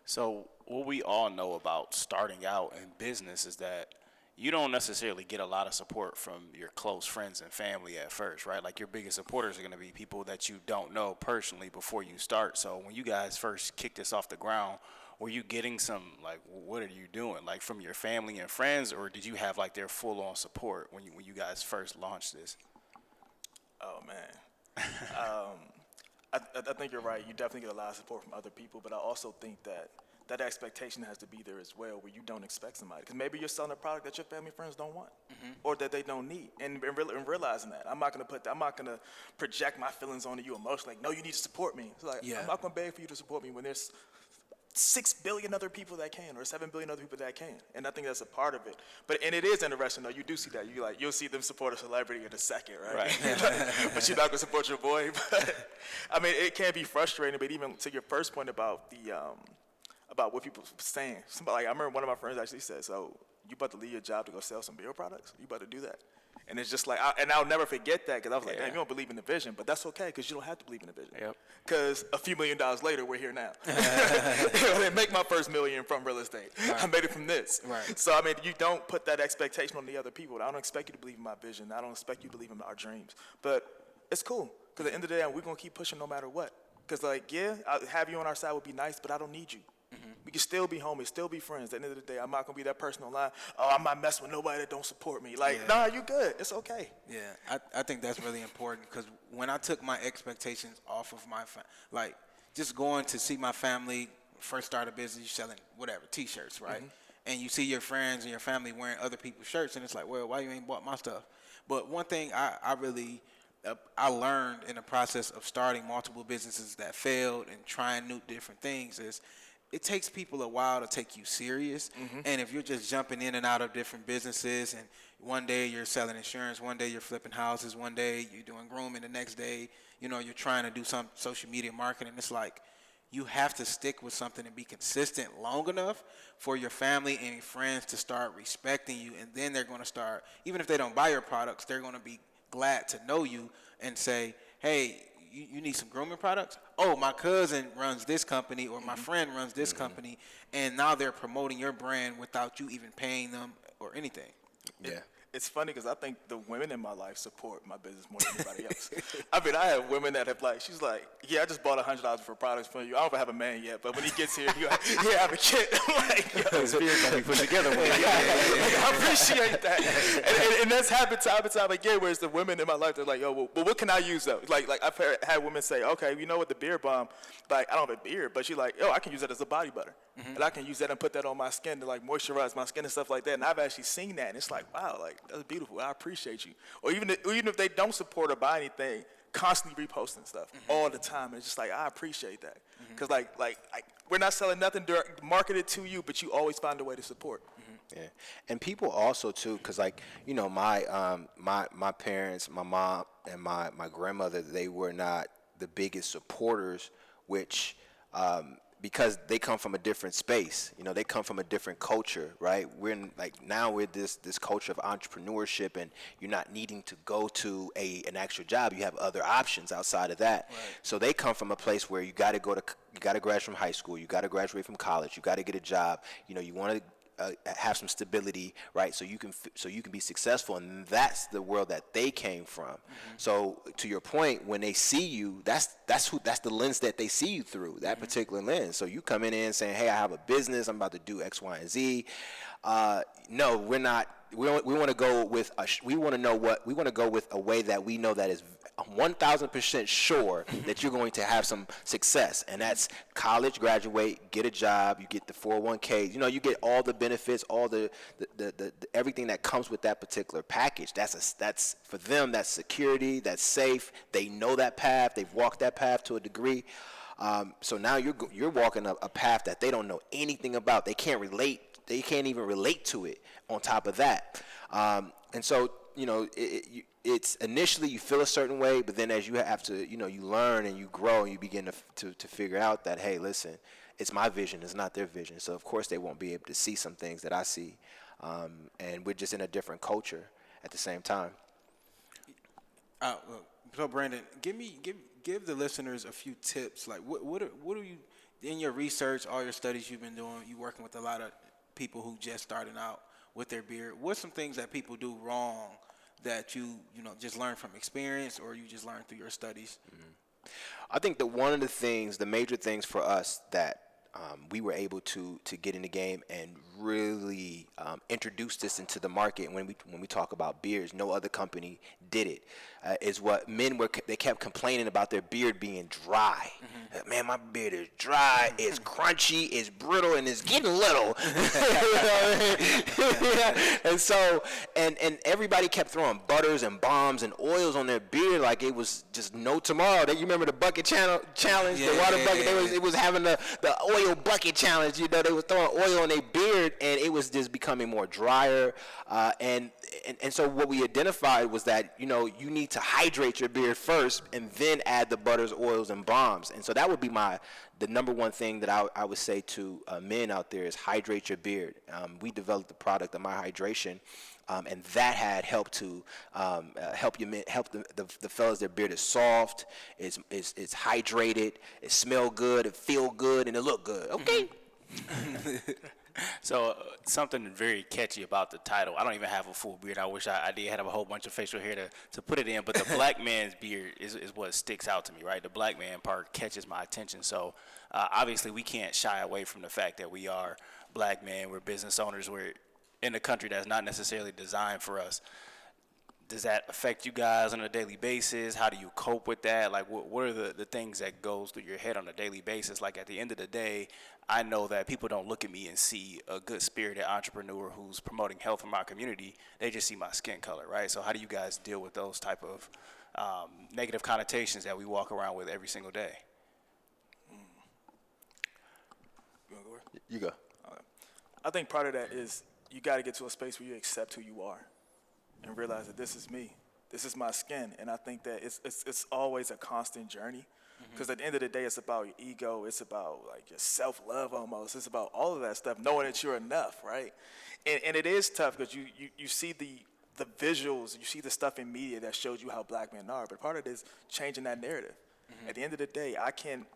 So what we all know about starting out in business is that you don't necessarily get a lot of support from your close friends and family at first, right? Like your biggest supporters are going to be people that you don't know personally before you start. So when you guys first kicked this off the ground, were you getting some, like, what are you doing, like from your family and friends, or did you have like their full-on support when you guys first launched this? Oh man, I think you're right. You definitely get a lot of support from other people, but I also think that that expectation has to be there as well, where you don't expect somebody, because maybe you're selling a product that your family and friends don't want, or that they don't need, and realizing that I'm not gonna project my feelings onto you emotionally. Like, no, you need to support me. It's like, I'm not gonna beg for you to support me when there's 6 billion other people that can, or 7 billion other people that can, and I think that's a part of it. And it is interesting though. You do see that. You'll see them support a celebrity in a second, right? But you're not gonna support your boy. But I mean, it can be frustrating. But even to your first point about about what people saying, somebody, like, I remember one of my friends actually said, "So you about to leave your job to go sell some beer products? You about to do that?" And it's just like, I'll never forget that, because I was like, damn, you don't believe in the vision, but that's okay, because you don't have to believe in the vision. Because a few $1 million later, we're here now. I didn't make my first $1 million from real estate. I made it from this. So, I mean, you don't put that expectation on the other people. I don't expect you to believe in my vision. I don't expect you to believe in our dreams. But it's cool, because at the end of the day, we're going to keep pushing no matter what. Because, like, yeah, have you on our side would be nice, but I don't need you. We can still be homies, still be friends. At the end of the day, I'm not going to be that person online, oh, I'm not messing with nobody that don't support me. Like, nah, you good. It's okay. Yeah, I think that's really important, because when I took my expectations off of my like, just going to see my family, first start a business, you're selling whatever, T-shirts, right? And you see your friends and your family wearing other people's shirts, and it's like, well, why you ain't bought my stuff? But one thing I really learned in the process of starting multiple businesses that failed and trying new different things is, it takes people a while to take you serious. And if you're just jumping in and out of different businesses, and one day you're selling insurance, one day you're flipping houses, one day you're doing grooming, the next day, you're trying to do some social media marketing, it's like, you have to stick with something and be consistent long enough for your family and your friends to start respecting you. And then they're going to start, even if they don't buy your products, they're going to be glad to know you and say, hey, you need some grooming products? Oh, my cousin runs this company, or my friend runs this company, and now they're promoting your brand without you even paying them or anything. It's funny, because I think the women in my life support my business more than anybody else. I mean, I have women that have, like, she's like, yeah, I just bought $100 for products for you. I don't even have a man yet, but when he gets here, he'll have a kid. I'm like, yo, His beard gonna be put together. I appreciate that. And that's happened time and time again, where it's the women in my life, they're like, yo, well, what can I use though? Like I've had women say, okay, you know what, the beard balm, like, I don't have a beard, but she's like, yo, I can use that as a body butter. And I can use that and put that on my skin to, like, moisturize my skin and stuff like that. And I've actually seen that, and it's like, wow, like, that's beautiful. I appreciate you. Or even if they don't support or buy anything, constantly reposting stuff all the time. And it's just like, I appreciate that. Because, like, we're not selling nothing marketed to you, but you always find a way to support. Yeah, and people also too, because, like, my parents, my mom and my grandmother, they were not the biggest supporters, which because they come from a different space, they come from a different culture, right? We're this culture of entrepreneurship, and you're not needing to go to an actual job. You have other options outside of that. Right. So they come from a place where you got to graduate from high school, you got to graduate from college, you got to get a job. You want to have some stability, right? So you can be successful, and that's the world that they came from. So to your point, when they see you, that's the lens that they see you through, that particular lens. So you come in saying, hey, I have a business, I'm about to do X, Y, and Z. No, we're not. We want to go with we want to go with a way that we know that is 1,000% sure that you're going to have some success, and that's college, graduate, get a job, you get the 401k, you get all the benefits, all the everything that comes with that particular package. That's for them, that's security, that's safe. They know that path, they've walked that path to a degree. So now you're walking a path that they don't know anything about. They can't relate. They can't even relate to it. On top of that, and so it's initially you feel a certain way, but then as you have to, you learn and you grow and you begin to figure out that, hey, listen, it's my vision, it's not their vision. So of course they won't be able to see some things that I see, and we're just in a different culture at the same time. So Brandon, give the listeners a few tips. Like what are you, in your research, all your studies you've been doing, you working with a lot of people who just starting out. with their beard. What's some things that people do wrong that you just learn from experience, or you just learn through your studies? I think that one of the major things for us that we were able to get in the game and really introduce this into the market. When we talk about beards, no other company did it. Is what they kept complaining about their beard being dry. Man, my beard is dry, it's crunchy, it's brittle, and it's getting little. And so, and everybody kept throwing butters and balms and oils on their beard like it was just no tomorrow. You remember the bucket challenge, the water bucket? It was having the oil bucket challenge. They were throwing oil on their beard, and it was just becoming more drier. And so what we identified was that you need to hydrate your beard first, and then add the butters, oils, and balms. And so that would be the number one thing that I would say to men out there is hydrate your beard. We developed the product of My Hydration, and that had helped to help the fellas. Their beard is soft, it's hydrated, it smell good, it feel good, and it look good. Okay. So something very catchy about the title. I don't even have a full beard. I wish I did have a whole bunch of facial hair to put it in. But the black man's beard is what sticks out to me, right? The black man part catches my attention. So obviously we can't shy away from the fact that we are black men. We're business owners. We're in a country that's not necessarily designed for us. Does that affect you guys on a daily basis? How do you cope with that? Like, what are the things that goes through your head on a daily basis? Like, at the end of the day, I know that people don't look at me and see a good-spirited entrepreneur who's promoting health in my community. They just see my skin color, right? So how do you guys deal with those type of negative connotations that we walk around with every single day? You want to go first? You go. I think part of that is you got to get to a space where you accept who you are and realize that this is me. This is my skin. And I think that it's always a constant journey, because at the end of the day, it's about your ego. It's about like your self-love almost. It's about all of that stuff, knowing that you're enough, right? And it is tough because you see the visuals, you see the stuff in media that shows you how black men are. But part of it is changing that narrative. At the end of the day, I can't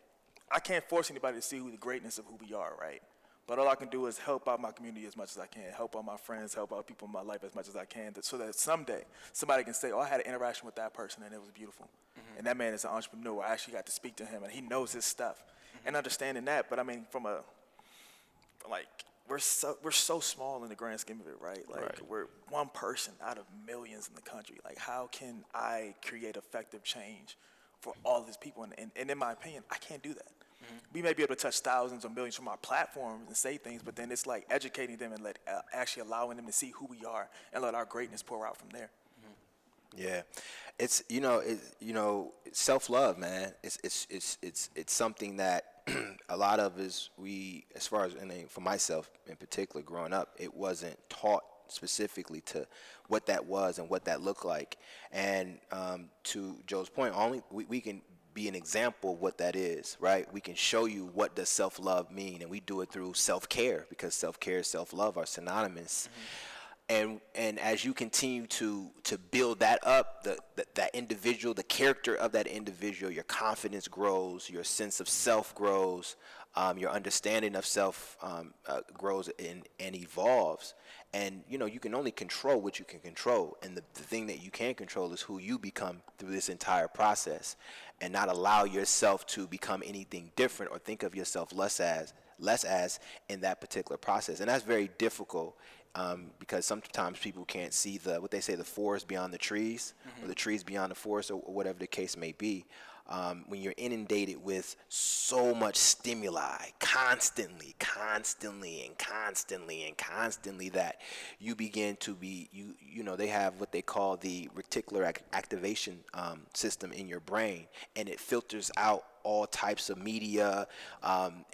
force anybody to see who the greatness of who we are, right? But all I can do is help out my community as much as I can, help out my friends, help out people in my life as much as I can, so that someday somebody can say, oh, I had an interaction with that person and it was beautiful. And that man is an entrepreneur. I actually got to speak to him and he knows his stuff. And understanding that, but I mean, we're so small in the grand scheme of it, right? We're one person out of millions in the country. Like, how can I create effective change for all these people? And in my opinion, I can't do that. We may be able to touch thousands or millions from our platforms and say things, but then it's like educating them and actually allowing them to see who we are and let our greatness pour out from there. Yeah, it's self-love, man. It's something that a lot of us, as far as for myself in particular, growing up, it wasn't taught specifically to what that was and what that looked like. And to Joe's point, we can be an example of what that is, right? We can show you what does self-love mean, and we do it through self-care, because self-care and self-love are synonymous. And as you continue to build that up, that individual, the character of that individual, your confidence grows, your sense of self grows, your understanding of self grows and evolves. And you can only control what you can control, and the thing that you can control is who you become through this entire process, and not allow yourself to become anything different or think of yourself less as in that particular process. And that's very difficult. Because sometimes people can't see the forest beyond the trees, or the trees beyond the forest, or whatever the case may be. When you're inundated with so much stimuli constantly, that you begin to be, they have what they call the reticular activation system in your brain, and it filters out all types of media,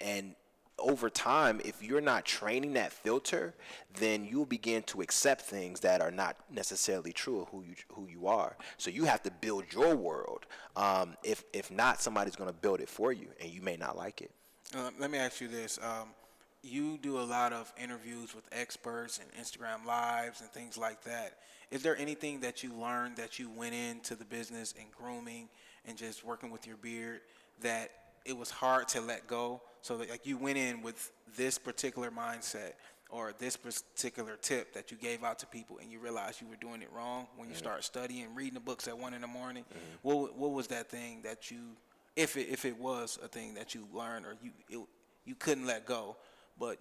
and over time, if you're not training that filter, then you'll begin to accept things that are not necessarily true of who you are. So you have to build your world. If not, somebody's going to build it for you, and you may not like it. Let me ask you this. You do a lot of interviews with experts and Instagram Lives and things like that. Is there anything that you learned that you went into the business and grooming and just working with your beard that it was hard to let go? So that, like, you went in with this particular mindset, or this particular tip that you gave out to people and you realized you were doing it wrong when you start studying, reading the books at 1 a.m? What was that thing that you, if it was a thing that you learned or you couldn't let go, but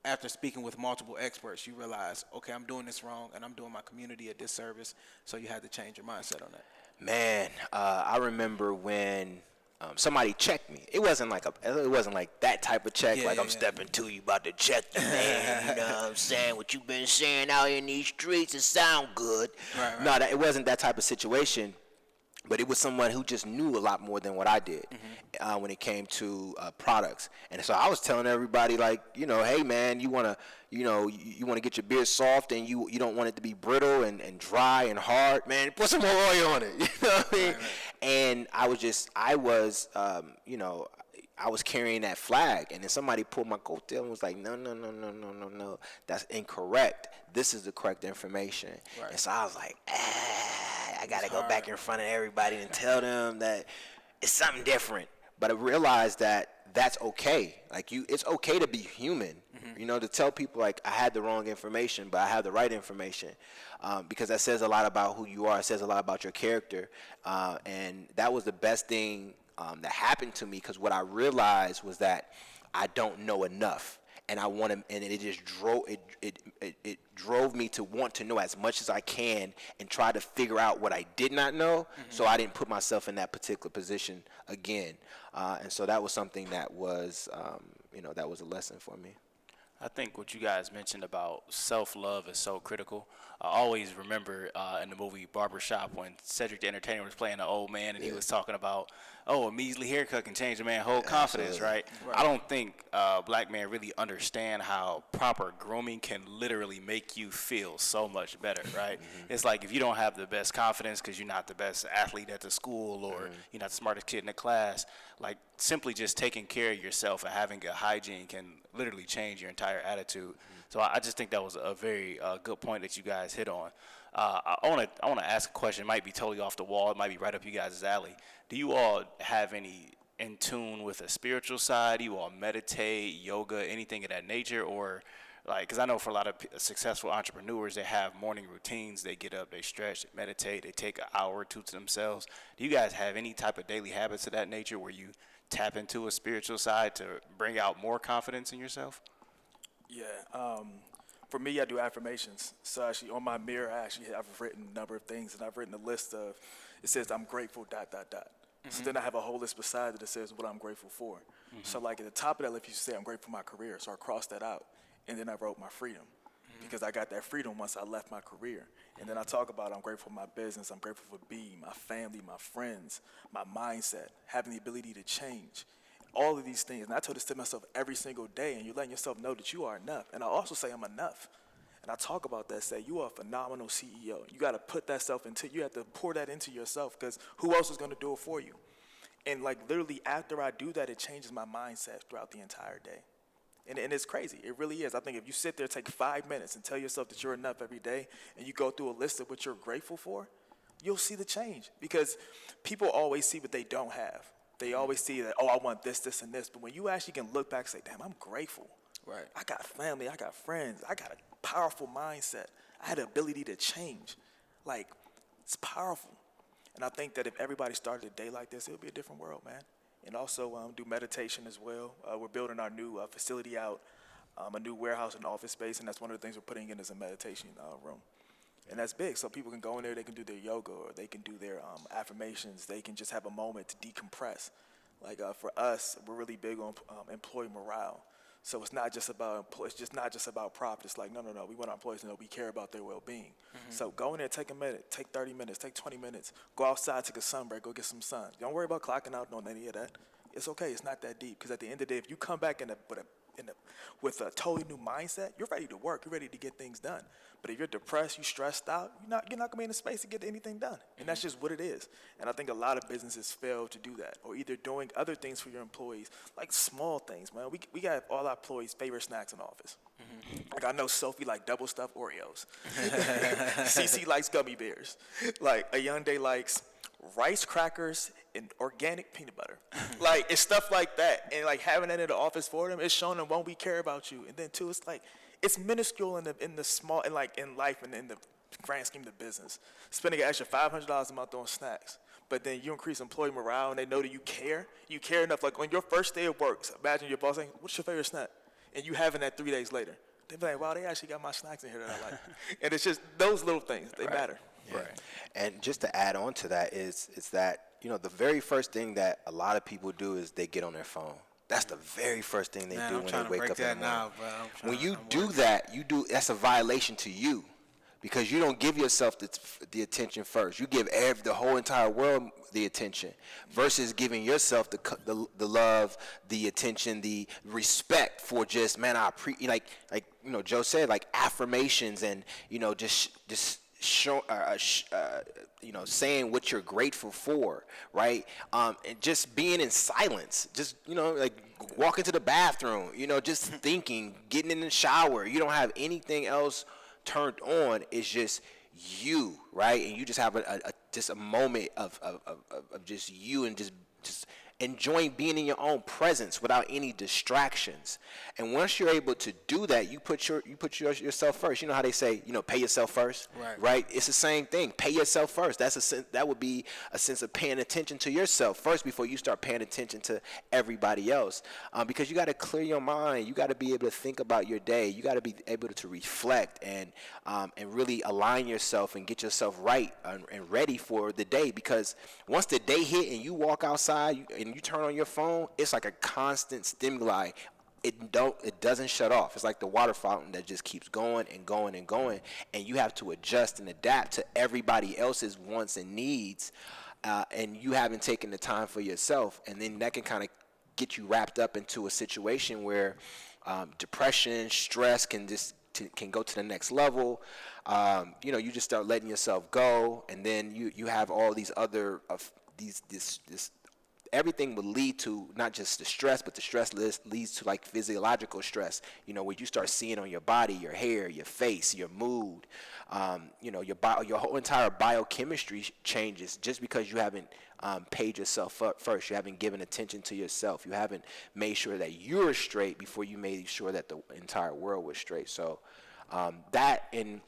after speaking with multiple experts, you realize, okay, I'm doing this wrong and I'm doing my community a disservice, so you had to change your mindset on that? Man, I remember when somebody checked me. It wasn't like that type of check. I'm stepping to you, about to check you, man. You know what I'm saying? What you been saying out in these streets, it sound good. Right. No, it wasn't that type of situation. But it was someone who just knew a lot more than what I did when it came to products. And so I was telling everybody, like, hey, man, you want to get your beard soft and you don't want it to be brittle and dry and hard, man, put some more oil on it. You know what I mean? Right. And I was carrying that flag, and then somebody pulled my coattail and was like, no, that's incorrect. This is the correct information. Right. And so I was like, I got to go back in front of everybody and tell them that it's something different. But I realized that that's okay. It's okay to be human, to tell people, like, I had the wrong information, but I have the right information. Because that says a lot about who you are. It says a lot about your character. And that was the best thing that happened to me, because what I realized was that I don't know enough. And it just drove me to want to know as much as I can and try to figure out what I did not know, so I didn't put myself in that particular position again. And so that was something that was, that was a lesson for me. I think what you guys mentioned about self-love is so critical. I always remember in the movie Barbershop when Cedric the Entertainer was playing an old man and he was talking about, a measly haircut can change a man's whole confidence, right? I don't think black men really understand how proper grooming can literally make you feel so much better, right? It's like if you don't have the best confidence because you're not the best athlete at the school or you're not the smartest kid in the class, like simply just taking care of yourself and having good hygiene can literally change your entire attitude. So I just think that was a very good point that you guys hit on. I want to ask a question. It might be totally off the wall. It might be right up you guys' alley. Do you all have any in tune with a spiritual side? Do you all meditate, yoga, anything of that nature? Or because I know for a lot of successful entrepreneurs, they have morning routines. They get up, they stretch, they meditate, they take an hour or two to themselves. Do you guys have any type of daily habits of that nature where you tap into a spiritual side to bring out more confidence in yourself? Yeah. For me, I do affirmations. So actually on my mirror, I've written a number of things, and I've written a list of, it says, I'm grateful, ... So then I have a whole list beside it that says what I'm grateful for. So like at the top of that list, you say I'm grateful for my career. So I crossed that out. And then I wrote my freedom, because I got that freedom once I left my career. And then I talk about I'm grateful for my business. I'm grateful for me, my family, my friends, my mindset, having the ability to change. All of these things. And I told this to myself every single day, and you're letting yourself know that you are enough. And I also say I'm enough. And I talk about that, say you are a phenomenal CEO. You got to put that self you have to pour that into yourself, because who else is going to do it for you? And like literally after I do that, it changes my mindset throughout the entire day. And it's crazy. It really is. I think if you sit there, take 5 minutes and tell yourself that you're enough every day, and you go through a list of what you're grateful for, you'll see the change. Because people always see what they don't have. They always see that, I want this, this, and this. But when you actually can look back and say, damn, I'm grateful. Right. I got family. I got friends. I got a powerful mindset. I had the ability to change. Like, it's powerful. And I think that if everybody started a day like this, it would be a different world, man. And also do meditation as well. We're building our new facility out, a new warehouse and office space, and that's one of the things we're putting in as a meditation room. And that's big, so people can go in there, they can do their yoga, or they can do their affirmations. They can just have a moment to decompress. Like for us, we're really big on employee morale. So it's not just about profit. It's like, no. We want our employees to know we care about their well-being. So go in there, take a minute, take 30 minutes, take 20 minutes. Go outside, take a sun break, go get some sun. Don't worry about clocking out on any of that. It's okay. It's not that deep. Because at the end of the day, if you come back with a totally new mindset, you're ready to work. You're ready to get things done. But if you're depressed, you're stressed out, you're not going to be in a space to get anything done. And that's just what it is. And I think a lot of businesses fail to do that, or either doing other things for your employees, like small things, man. We got all our employees' favorite snacks in the office. Like I know Sophie like double stuffed Oreos. CC likes gummy bears. Like Ayande likes rice crackers and organic peanut butter. Like, it's stuff like that. And like having that in the office for them, it's showing them, one, we care about you. And then two, it's like, it's minuscule in the small, and like in life and in the grand scheme of the business. Spending an extra $500 a month on snacks. But then you increase employee morale and they know that you care. You care enough. Like on your first day of work, imagine your boss saying, what's your favorite snack? And you having that 3 days later. They be like, wow, they actually got my snacks in here that I like. And it's just those little things, they matter. Yeah. Right. And just to add on to that is that, the very first thing that a lot of people do is they get on their phone. That's the very first thing they do when they wake up in the morning. When you do that, that's a violation to you, because you don't give yourself the attention first. You give the whole entire world the attention versus giving yourself the love, the attention, the respect for just, man, I like Joe said, like affirmations and just show saying what you're grateful for, right? And just being in silence, just like walking to the bathroom, just thinking, getting in the shower. You don't have anything else turned on. It's just you, right? And you just have a moment of just you, and just enjoying being in your own presence without any distractions. And once you're able to do that, you put yourself first. You know how they say, pay yourself first, right? It's the same thing. Pay yourself first. That would be a sense of paying attention to yourself first before you start paying attention to everybody else. Because you got to clear your mind. You got to be able to think about your day. You got to be able to reflect and really align yourself and get yourself right and ready for the day. Because once the day hit and you walk outside and you turn on your phone, it's like a constant stimuli. It doesn't shut off. It's like the water fountain that just keeps going and going and going, and you have to adjust and adapt to everybody else's wants and needs, and you haven't taken the time for yourself, and then that can kind of get you wrapped up into a situation where depression, stress can go to the next level. You just start letting yourself go, and then you have all these other this everything will lead to not just the stress, but the stress leads to like physiological stress, where you start seeing on your body, your hair, your face, your mood, your whole entire biochemistry changes just because you haven't paid yourself up first. You haven't given attention to yourself. You haven't made sure that you're straight before you made sure that the entire world was straight. So that and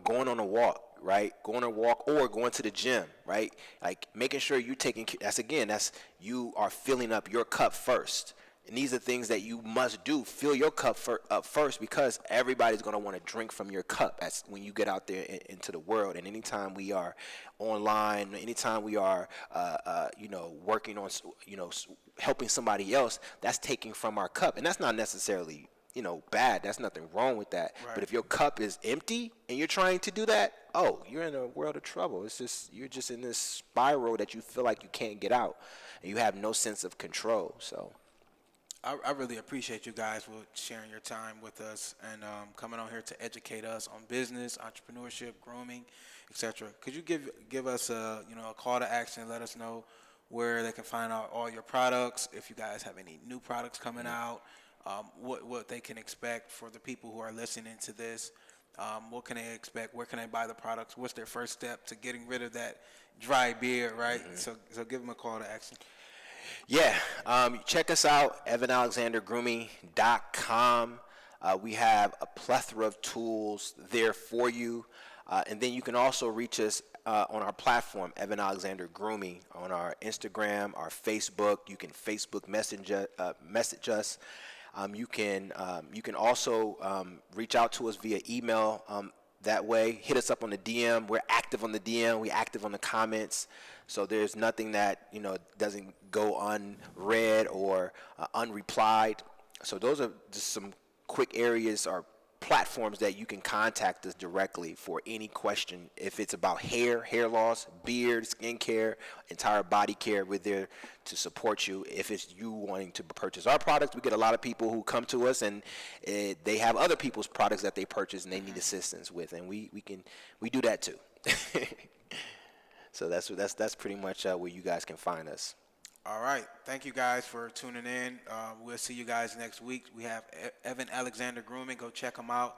going on a walk, right? Going on a walk or going to the gym, right? Like making sure you're taking care. That's you are filling up your cup first. And these are things that you must do. Fill your cup up first, because everybody's going to want to drink from your cup when you get out there into the world. And anytime we are online, anytime we are, working on, helping somebody else, that's taking from our cup. And that's not necessarily bad. That's nothing wrong with that. Right. But if your cup is empty and you're trying to do that, you're in a world of trouble. It's just, you're just in this spiral that you feel like you can't get out, and you have no sense of control. So I really appreciate you guys for sharing your time with us and coming on here to educate us on business, entrepreneurship, grooming, etc. Could you give us a call to action? Let us know where they can find out all your products, if you guys have any new products coming out. What they can expect for the people who are listening to this. What can they expect? Where can they buy the products? What's their first step to getting rid of that dry beard, right? Mm-hmm. So give them a call to action. Yeah, check us out, evanalexandergrooming.com. We have a plethora of tools there for you. And then you can also reach us on our platform, Evan Alexander Grooming, on our Instagram, our Facebook. You can Facebook message us. You can also reach out to us via email that way. Hit us up on the DM. We're active on the DM. We're active on the comments. So there's nothing that doesn't go unread or unreplied. So those are just some quick areas or platforms that you can contact us directly for any question. If it's about hair loss, beard, skincare, entire body care, we're there to support you. If it's you wanting to purchase our products, we get a lot of people who come to us and they have other people's products that they purchase and they need assistance with, and we do that too. So that's pretty much where you guys can find us. All right. Thank you guys for tuning in. We'll see you guys next week. We have Evan Alexander Grooming. Go check him out.